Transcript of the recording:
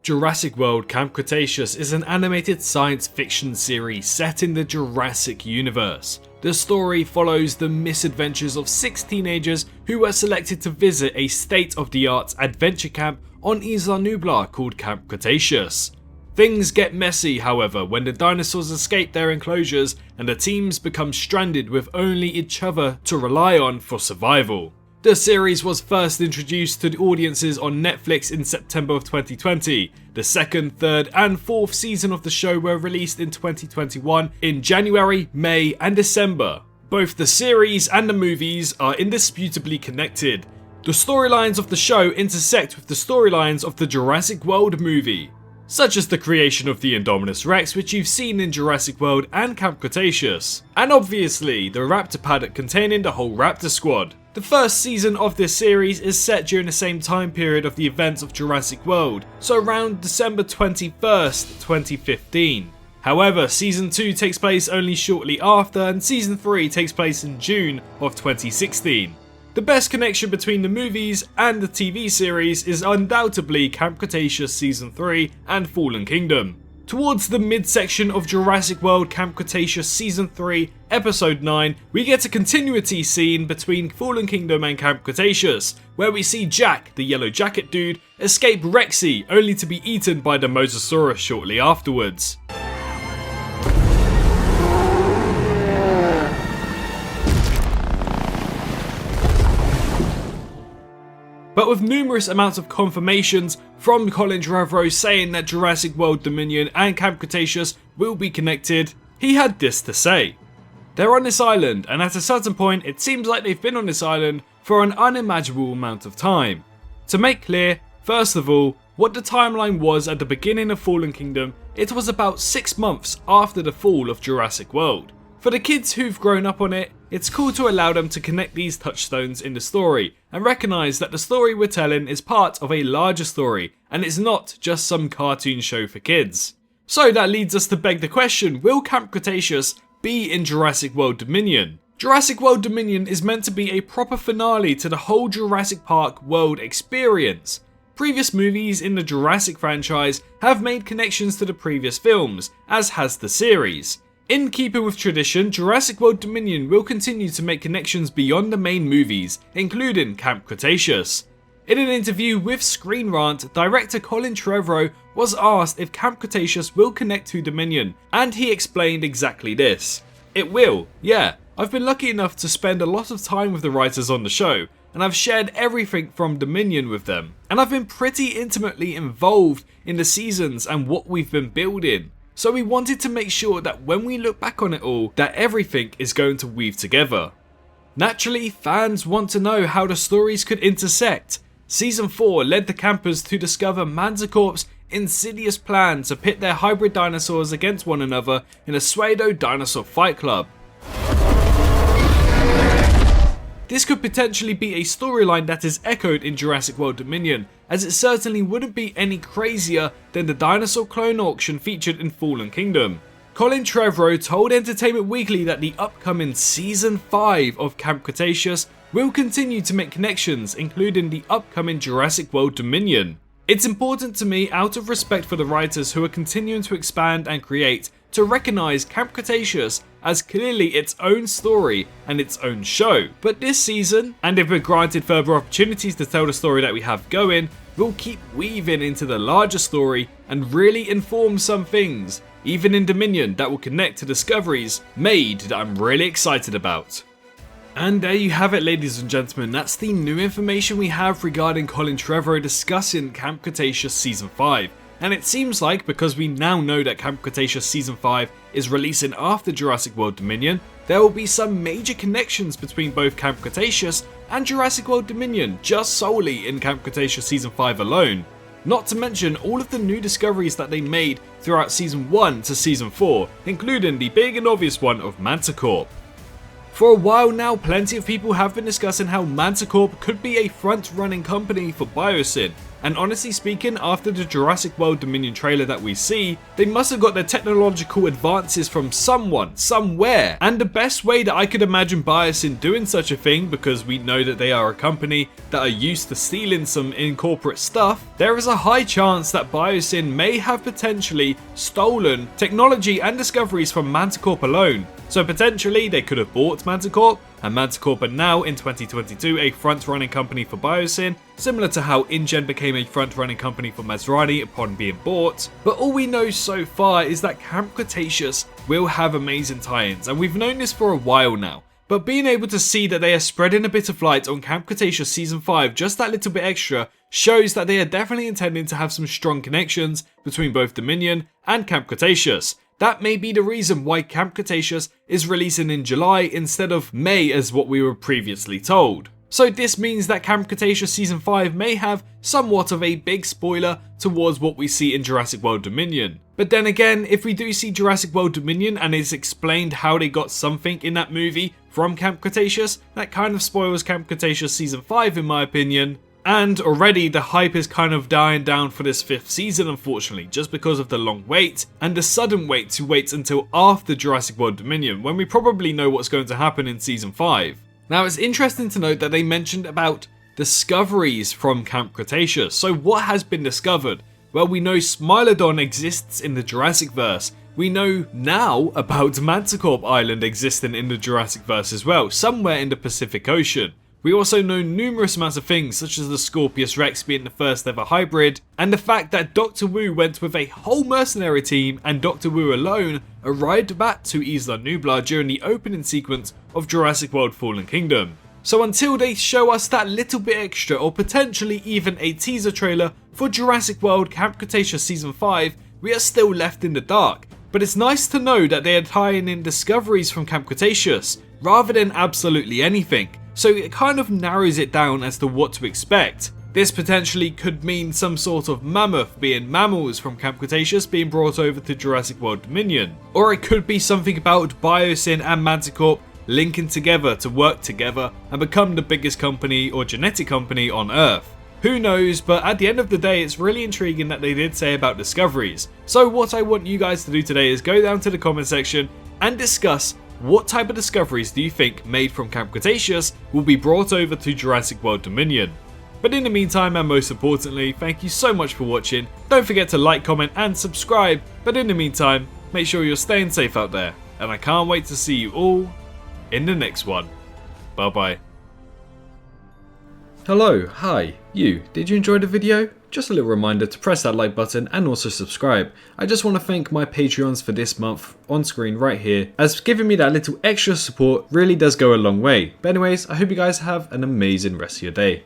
Jurassic World Camp Cretaceous is an animated science fiction series set in the Jurassic universe. The story follows the misadventures of 6 teenagers who were selected to visit a state-of-the-art adventure camp on Isla Nublar called Camp Cretaceous. Things get messy, however, when the dinosaurs escape their enclosures and the teams become stranded with only each other to rely on for survival. The series was first introduced to the audiences on Netflix in September of 2020. The second, third and fourth season of the show were released in 2021 in January, May and December. Both the series and the movies are indisputably connected. The storylines of the show intersect with the storylines of the Jurassic World movie, such as the creation of the Indominus Rex, which you've seen in Jurassic World and Camp Cretaceous, and obviously the raptor paddock containing the whole raptor squad. The first season of this series is set during the same time period of the events of Jurassic World, so around December 21st, 2015. However, Season 2 takes place only shortly after, and Season 3 takes place in June of 2016. The best connection between the movies and the TV series is undoubtedly Camp Cretaceous Season 3 and Fallen Kingdom. Towards the midsection of Jurassic World Camp Cretaceous Season 3, Episode 9, we get a continuity scene between Fallen Kingdom and Camp Cretaceous, where we see Jack, the yellow jacket dude, escape Rexy only to be eaten by the Mosasaurus shortly afterwards. But with numerous amounts of confirmations from Colin Trevorrow saying that Jurassic World Dominion and Camp Cretaceous will be connected, he had this to say. They're on this island, and at a certain point it seems like they've been on this island for an unimaginable amount of time. To make clear, first of all, what the timeline was at the beginning of Fallen Kingdom, it was about 6 months after the fall of Jurassic World. For the kids who've grown up on it, it's cool to allow them to connect these touchstones in the story and recognise that the story we're telling is part of a larger story and it's not just some cartoon show for kids. So that leads us to beg the question, will Camp Cretaceous be in Jurassic World Dominion? Jurassic World Dominion is meant to be a proper finale to the whole Jurassic Park world experience. Previous movies in the Jurassic franchise have made connections to the previous films, as has the series. In keeping with tradition, Jurassic World Dominion will continue to make connections beyond the main movies, including Camp Cretaceous. In an interview with Screen Rant, director Colin Trevorrow was asked if Camp Cretaceous will connect to Dominion, and he explained exactly this. It will, yeah. I've been lucky enough to spend a lot of time with the writers on the show, and I've shared everything from Dominion with them, and I've been pretty intimately involved in the seasons and what we've been building. So we wanted to make sure that when we look back on it all, that everything is going to weave together. Naturally, fans want to know how the stories could intersect. Season 4 led the campers to discover Manticore's insidious plan to pit their hybrid dinosaurs against one another in a pseudo dinosaur fight club. This could potentially be a storyline that is echoed in Jurassic World Dominion, as it certainly wouldn't be any crazier than the dinosaur clone auction featured in Fallen Kingdom. Colin Trevorrow told Entertainment Weekly that the upcoming Season 5 of Camp Cretaceous will continue to make connections, including the upcoming Jurassic World Dominion. It's important to me, out of respect for the writers who are continuing to expand and create, to recognise Camp Cretaceous as clearly its own story and its own show. But this season, and if we're granted further opportunities to tell the story that we have going, we'll keep weaving into the larger story and really inform some things, even in Dominion, that will connect to discoveries made that I'm really excited about. And there you have it, ladies and gentlemen, that's the new information we have regarding Colin Trevorrow discussing Camp Cretaceous Season 5. And it seems like, because we now know that Camp Cretaceous Season 5 is releasing after Jurassic World Dominion, there will be some major connections between both Camp Cretaceous and Jurassic World Dominion just solely in Camp Cretaceous Season 5 alone. Not to mention all of the new discoveries that they made throughout Season 1 to Season 4, including the big and obvious one of Manticore. For a while now, plenty of people have been discussing how Manticore could be a front-running company for Biosyn, And honestly speaking, after the Jurassic World Dominion trailer that we see, they must have got their technological advances from someone, somewhere. And the best way that I could imagine Biosyn doing such a thing, because we know that they are a company that are used to stealing some in-corporate stuff, there is a high chance that Biosyn may have potentially stolen technology and discoveries from Manticorp alone. So potentially they could have bought Manticorp, and Manticorp are now in 2022 a front-running company for Biosyn, similar to how InGen became a front-running company for Masrani upon being bought. But all we know so far is that Camp Cretaceous will have amazing tie-ins, and we've known this for a while now. But being able to see that they are spreading a bit of light on Camp Cretaceous Season 5, just that little bit extra, shows that they are definitely intending to have some strong connections between both Dominion and Camp Cretaceous. That may be the reason why Camp Cretaceous is releasing in July instead of May as what we were previously told. So this means that Camp Cretaceous Season 5 may have somewhat of a big spoiler towards what we see in Jurassic World Dominion. But then again, if we do see Jurassic World Dominion and it's explained how they got something in that movie from Camp Cretaceous, that kind of spoils Camp Cretaceous Season 5 in my opinion. And already the hype is kind of dying down for this 5th season, unfortunately, just because of the long wait and the sudden wait to wait until after Jurassic World Dominion, when we probably know what's going to happen in Season 5. Now it's interesting to note that they mentioned about discoveries from Camp Cretaceous. So what has been discovered? Well, we know Smilodon exists in the Jurassic verse. We know now about Manticorp Island existing in the Jurassic verse as well, somewhere in the Pacific Ocean. We also know numerous amounts of things, such as the Scorpius Rex being the first ever hybrid, and the fact that Dr. Wu went with a whole mercenary team and Dr. Wu alone arrived back to Isla Nublar during the opening sequence of Jurassic World Fallen Kingdom. So until they show us that little bit extra, or potentially even a teaser trailer for Jurassic World Camp Cretaceous Season 5, we are still left in the dark. But it's nice to know that they are tying in discoveries from Camp Cretaceous, rather than absolutely anything. So it kind of narrows it down as to what to expect. This potentially could mean some sort of mammoth, being mammals from Camp Cretaceous, being brought over to Jurassic World Dominion. Or it could be something about Biosyn and Manticorp linking together to work together and become the biggest company or genetic company on Earth. Who knows, but at the end of the day, it's really intriguing that they did say about discoveries. So what I want you guys to do today is go down to the comment section and discuss what type of discoveries do you think made from Camp Cretaceous will be brought over to Jurassic World Dominion. But in the meantime, and most importantly, thank you so much for watching. Don't forget to like, comment and subscribe. But in the meantime, make sure you're staying safe out there. And I can't wait to see you all in the next one. Bye bye. Hello, hi, you. Did you enjoy the video? Just a little reminder to press that like button and also subscribe. I just want to thank my Patreons for this month on screen right here, as giving me that little extra support really does go a long way. But anyways, I hope you guys have an amazing rest of your day.